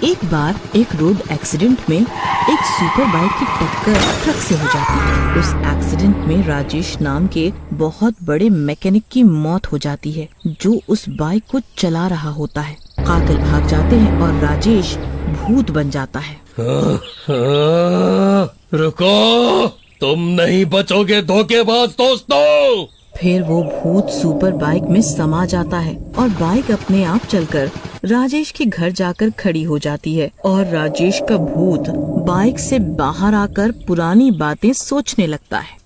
एक बार एक road accident में एक सुपर बाइक की टक्कर ट्रक से हो जाती है। उस एक्सीडेंट में राजेश नाम के बहुत बड़े मैकेनिक की मौत हो जाती है, जो उस बाइक को चला रहा होता है। कातिल भाग जाते हैं और राजेश भूत बन जाता है। रुको, तुम नहीं बचोगे धोखेबाज दोस्तों। फिर वो भूत सुपर बाइक में समा जाता है और बाइक अपने आप चलकर राजेश के घर जाकर खड़ी हो जाती है और राजेश का भूत बाइक से बाहर आकर पुरानी बातें सोचने लगता है।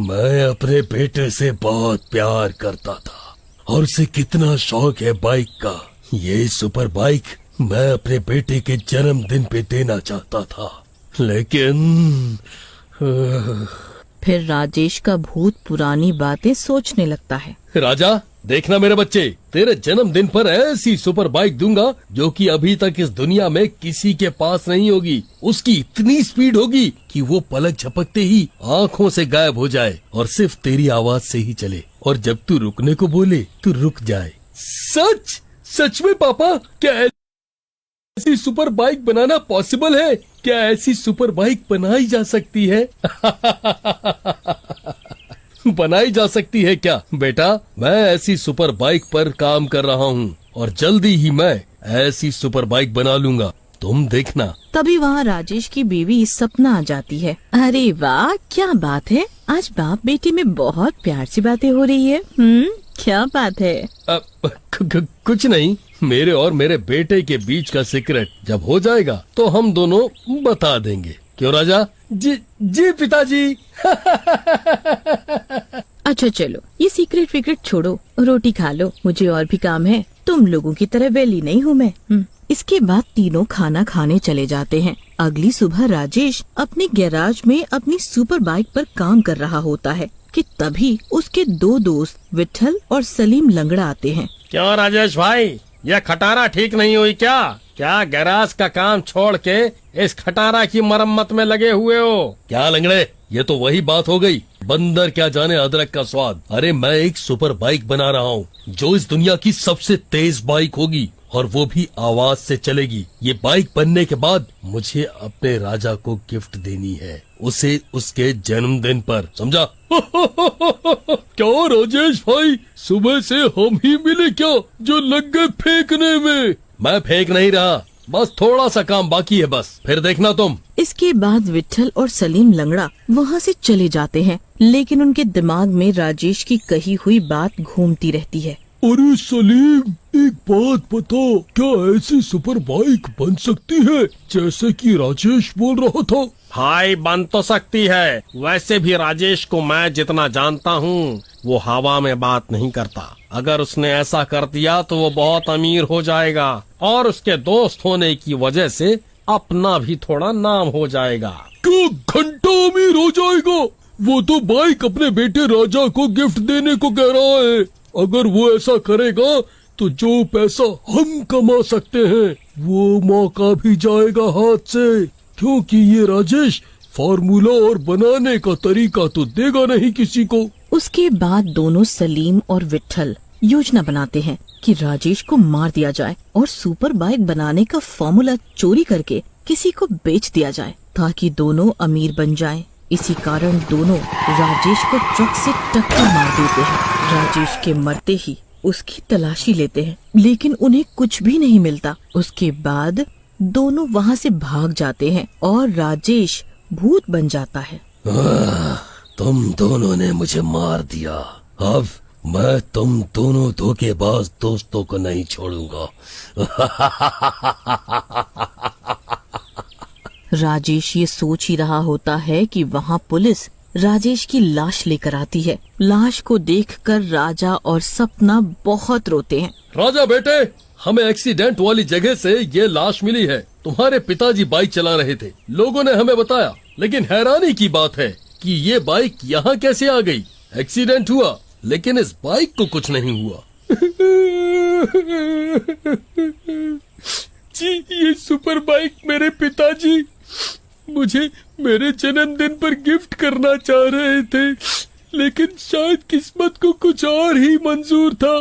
मैं अपने बेटे से बहुत प्यार करता था और उसे कितना शौक है बाइक का। ये सुपर बाइक मैं अपने बेटे के जन्मदिन पे देना चाहता था, लेकिन फिर राजेश का भूत पुरानी बातें सोचने लगता है। राजा, देखना मेरे बच्चे, तेरे जन्मदिन पर ऐसी सुपर बाइक दूंगा जो कि अभी तक इस दुनिया में किसी के पास नहीं होगी। उसकी इतनी स्पीड होगी कि वो पलक झपकते ही आँखों से गायब हो जाए और सिर्फ तेरी आवाज से ही चले, और जब तू रुकने को बोले तो रुक जाए। सच सच में पापा, क्या ऐसी सुपर बाइक बनाना पॉसिबल है? क्या ऐसी सुपर बाइक बनाई जा सकती है? बनाई जा सकती है क्या बेटा? मैं ऐसी सुपर बाइक पर काम कर रहा हूँ और जल्दी ही मैं ऐसी सुपर बाइक बना लूंगा, तुम देखना। तभी वहाँ राजेश की बीवी सपना आ जाती है। अरे वाह, क्या बात है, आज बाप बेटी में बहुत प्यार सी बातें हो रही है। क्या बात है? कुछ नहीं, मेरे और मेरे बेटे के बीच का सीक्रेट जब हो जाएगा तो हम दोनों बता देंगे। क्यों राजा? जी पिताजी। अच्छा चलो, ये सीक्रेट विक्रेट छोड़ो, रोटी खा लो, मुझे और भी काम है। तुम लोगों की तरह वेली नहीं हूँ मैं। इसके बाद तीनों खाना खाने चले जाते हैं। अगली सुबह राजेश अपने गैराज में अपनी सुपर बाइक पर काम कर रहा होता है कि तभी उसके दो दोस्त विट्ठल और सलीम लंगड़ा आते हैं। क्यों राजेश भाई, यह खटारा ठीक नहीं हुई क्या? क्या गैराज का काम छोड़ के इस खटारा की मरम्मत में लगे हुए हो? क्या लंगड़े, ये तो वही बात हो गई, बंदर क्या जाने अदरक का स्वाद। अरे मैं एक सुपर बाइक बना रहा हूँ जो इस दुनिया की सबसे तेज बाइक होगी और वो भी आवाज से चलेगी। ये बाइक बनने के बाद मुझे अपने राजा को गिफ्ट देनी है, उसे उसके जन्मदिन पर, समझा? क्या राजेश भाई, सुबह से हम ही मिले क्या जो लग गए फेंकने में? मैं फेंक नहीं रहा, बस थोड़ा सा काम बाकी है, बस फिर देखना तुम। इसके बाद विट्ठल और सलीम लंगड़ा वहाँ से चले जाते हैं, लेकिन उनके दिमाग में राजेश की कही हुई बात घूमती रहती है। अरे सलीम, एक बात बता, क्या ऐसी सुपर बाइक बन सकती है जैसे कि राजेश बोल रहा था? भाई बन तो सकती है, वैसे भी राजेश को मैं जितना जानता हूँ वो हवा में बात नहीं करता। अगर उसने ऐसा कर दिया तो वो बहुत अमीर हो जाएगा और उसके दोस्त होने की वजह से अपना भी थोड़ा नाम हो जाएगा। क्या घंटा अमीर हो जाएगा? वो तो बाइक अपने बेटे राजा को गिफ्ट देने को कह रहा है। अगर वो ऐसा करेगा तो जो पैसा हम कमा सकते हैं वो मौका भी जाएगा हाथ से, क्योंकि ये राजेश फार्मूला और बनाने का तरीका तो देगा नहीं किसी को। उसके बाद दोनों सलीम और विट्ठल योजना बनाते हैं कि राजेश को मार दिया जाए और सुपर बाइक बनाने का फॉर्मूला चोरी करके किसी को बेच दिया जाए ताकि दोनों अमीर बन जाएं। इसी कारण दोनों राजेश को ट्रक से टक्कर मार देते हैं। राजेश के मरते ही उसकी तलाशी लेते हैं, लेकिन उन्हें कुछ भी नहीं मिलता। उसके बाद दोनों वहाँ से भाग जाते हैं और राजेश भूत बन जाता है। तुम दोनों ने मुझे मार दिया, अब मैं तुम दोनों धोखेबाज दोस्तों को नहीं छोड़ूंगा। राजेश ये सोच ही रहा होता है कि वहाँ पुलिस राजेश की लाश लेकर आती है। लाश को देखकर राजा और सपना बहुत रोते हैं। राजा बेटे, हमें एक्सीडेंट वाली जगह से ये लाश मिली है। तुम्हारे पिताजी बाइक चला रहे थे, लोगों ने हमें बताया, लेकिन हैरानी की बात है कि ये बाइक यहाँ कैसे आ गई? एक्सीडेंट हुआ लेकिन इस बाइक को कुछ नहीं हुआ। जी, ये सुपर बाइक मेरे पिताजी मुझे मेरे जन्मदिन पर गिफ्ट करना चाह रहे थे, लेकिन शायद किस्मत को कुछ और ही मंजूर था।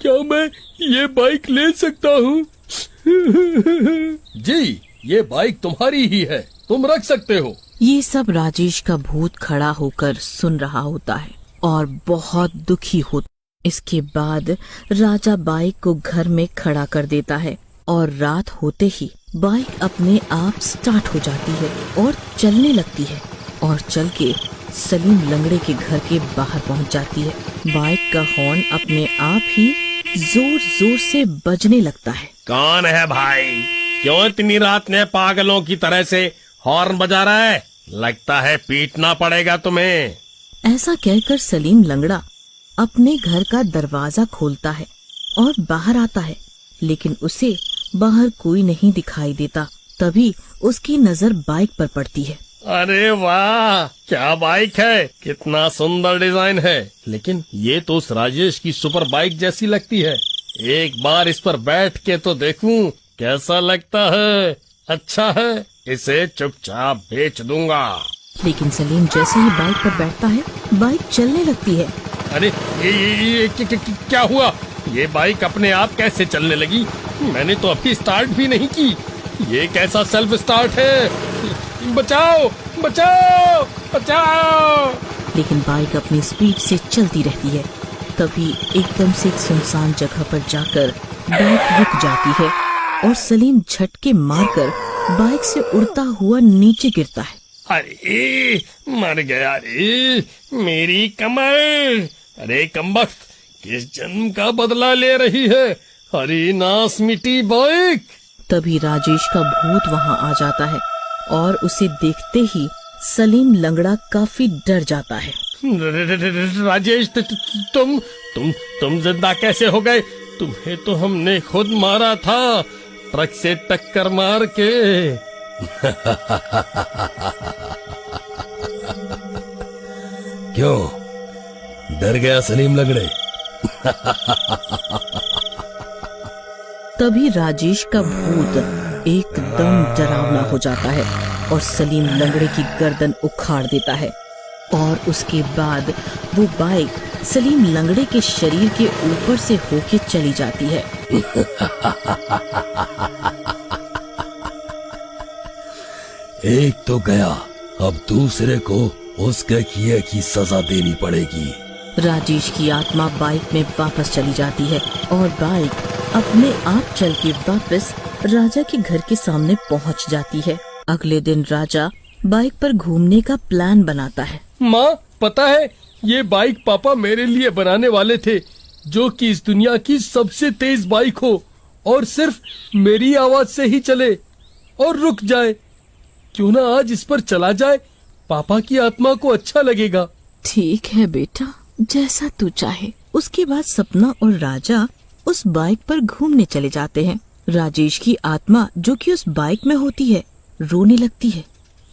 क्या मैं ये बाइक ले सकता हूँ? जी, ये बाइक तुम्हारी ही है, तुम रख सकते हो। ये सब राजेश का भूत खड़ा होकर सुन रहा होता है और बहुत दुखी होता। इसके बाद राजा बाइक को घर में खड़ा कर देता है और रात होते ही बाइक अपने आप स्टार्ट हो जाती है और चलने लगती है और चल के सलीम लंगड़े के घर के बाहर पहुंच जाती है। बाइक का हॉर्न अपने आप ही जोर जोर से बजने लगता है। कौन है भाई? क्यों इतनी रात में पागलों की तरह से हॉर्न बजा रहा है? लगता है पीटना पड़ेगा तुम्हें। ऐसा कहकर सलीम लंगड़ा अपने घर का दरवाजा खोलता है और बाहर आता है, लेकिन उसे बाहर कोई नहीं दिखाई देता। तभी उसकी नजर बाइक पर पड़ती है। अरे वाह, क्या बाइक है! कितना सुंदर डिजाइन है। लेकिन ये तो उस राजेश की सुपर बाइक जैसी लगती है। एक बार इस पर बैठ के तो देखूं कैसा लगता है। अच्छा है, इसे चुपचाप बेच दूंगा। लेकिन सलीम जैसे ही बाइक पर बैठता है, बाइक चलने लगती है। अरे ये क्या हुआ? ये बाइक अपने आप कैसे चलने लगी? मैंने तो अभी स्टार्ट भी नहीं की। ये कैसा सेल्फ स्टार्ट है? बचाओ बचाओ बचाओ! लेकिन बाइक अपनी स्पीड से चलती रहती है। तभी एकदम से एक सुनसान जगह पर जाकर बाइक रुक जाती है और सलीम झटके मारकर बाइक से उड़ता हुआ नीचे गिरता है। अरे मर गया रे, मेरी कमर! अरे कमबख्त, किस जन्म का बदला ले रही है? अरे नास मिटी बाइक! तभी राजेश का भूत वहाँ आ जाता है और उसे देखते ही सलीम लंगड़ा काफी डर जाता है। राजेश, तुम जिंदा कैसे हो गए? तुम्हें तो हमने खुद मारा था, ट्रक से टक्कर मार के। क्यों डर गया सलीम लंगड़े? तभी राजेश का भूत एकदम डरावना हो जाता है और सलीम लंगड़े की गर्दन उखाड़ देता है और उसके बाद वो बाइक सलीम लंगड़े के शरीर के ऊपर से होके चली जाती है। एक तो गया, अब दूसरे को उसके किए की सजा देनी पड़ेगी। राजेश की आत्मा बाइक में वापस चली जाती है और बाइक अपने आप चल के वापस राजा के घर के सामने पहुंच जाती है। अगले दिन राजा बाइक पर घूमने का प्लान बनाता है। माँ, पता है ये बाइक पापा मेरे लिए बनाने वाले थे, जो कि इस दुनिया की सबसे तेज बाइक हो और सिर्फ मेरी आवाज से ही चले और रुक जाए। क्यों ना आज इस पर चला जाए, पापा की आत्मा को अच्छा लगेगा। ठीक है बेटा, जैसा तू चाहे। उसके बाद सपना और राजा उस बाइक पर घूमने चले जाते हैं। राजेश की आत्मा, जो कि उस बाइक में होती है, रोने लगती है।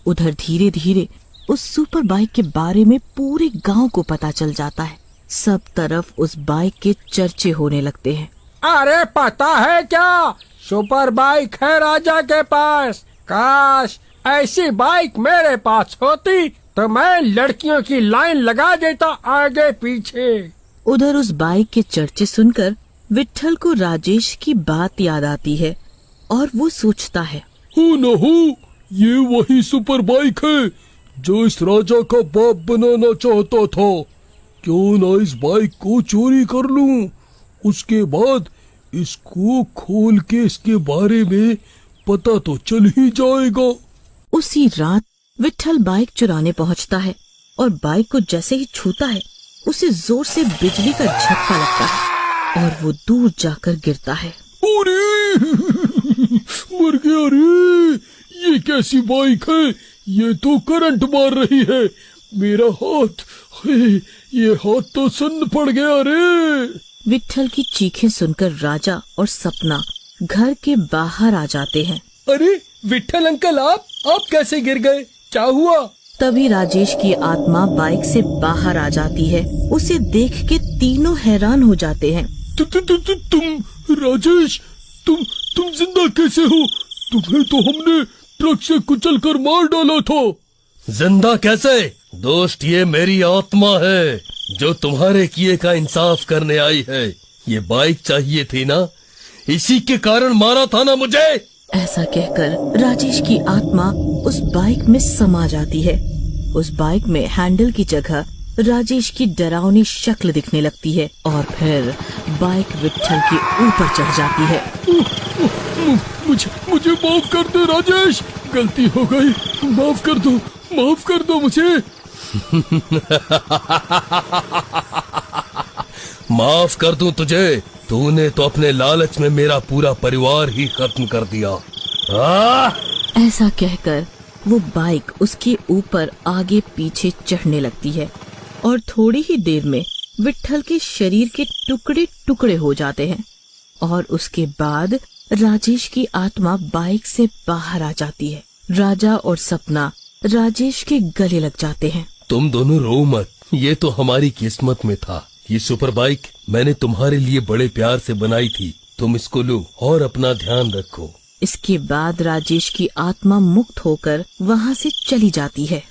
उधर धीरे धीरे उस सुपर बाइक के बारे में पूरे गांव को पता चल जाता है। सब तरफ उस बाइक के चर्चे होने लगते हैं। अरे पता है क्या, सुपर बाइक है राजा के पास। काश ऐसी बाइक मेरे पास होती तो मैं लड़कियों की लाइन लगा देता आगे पीछे। उधर उस बाइक के चर्चे सुनकर विट्ठल को राजेश की बात याद आती है और वो सोचता है, हो न हो, ये वही सुपर बाइक है जो इस राजा का बाप बनाना चाहता था। क्यों ना इस बाइक को चोरी कर लूं, उसके बाद इसको खोल के इसके बारे में पता तो चल ही जाएगा। उसी रात विट्ठल बाइक चुराने पहुंचता है और बाइक को जैसे ही छूता है, उसे जोर से बिजली का झटका लगता है और वो दूर जाकर गिरता है। अरे मर गया रे, ये कैसी बाइक है? ये तो करंट मार रही है। मेरा हाथ, ये हाथ तो सुन्न पड़ गया रे। विट्ठल की चीखें सुनकर राजा और सपना घर के बाहर आ जाते हैं। अरे विट्ठल अंकल, आप कैसे गिर गए? क्या हुआ? तभी राजेश की आत्मा बाइक से बाहर आ जाती है। उसे देख के तीनों हैरान हो जाते हैं। तुम राजेश, तुम जिंदा कैसे हो? तुम्हें तो हमने ट्रक से कुचल कर मार डाला था। जिंदा कैसे? दोस्त, ये मेरी आत्मा है जो तुम्हारे किए का इंसाफ करने आई है। ये बाइक चाहिए थी ना, इसी के कारण मारा था ना मुझे। ऐसा कहकर राजेश की आत्मा उस बाइक में समा जाती है। उस बाइक में हैंडल की जगह राजेश की डरावनी शक्ल दिखने लगती है और फिर बाइक विट्ठल के ऊपर चढ़ जाती है। मुझे माफ कर दे राजेश, गलती हो गई, माफ कर दो मुझे। माफ कर दूं तुझे? तूने तो अपने लालच में मेरा पूरा परिवार ही खत्म कर दिया। ऐसा कहकर वो बाइक उसके ऊपर आगे पीछे चढ़ने लगती है और थोड़ी ही देर में विट्ठल के शरीर के टुकड़े टुकड़े हो जाते हैं और उसके बाद राजेश की आत्मा बाइक से बाहर आ जाती है। राजा और सपना राजेश के गले लग जाते हैं। तुम दोनों रो मत, ये तो हमारी किस्मत में था। ये सुपर बाइक मैंने तुम्हारे लिए बड़े प्यार से बनाई थी, तुम इसको लो और अपना ध्यान रखो। इसके बाद राजेश की आत्मा मुक्त होकर वहाँ से चली जाती है।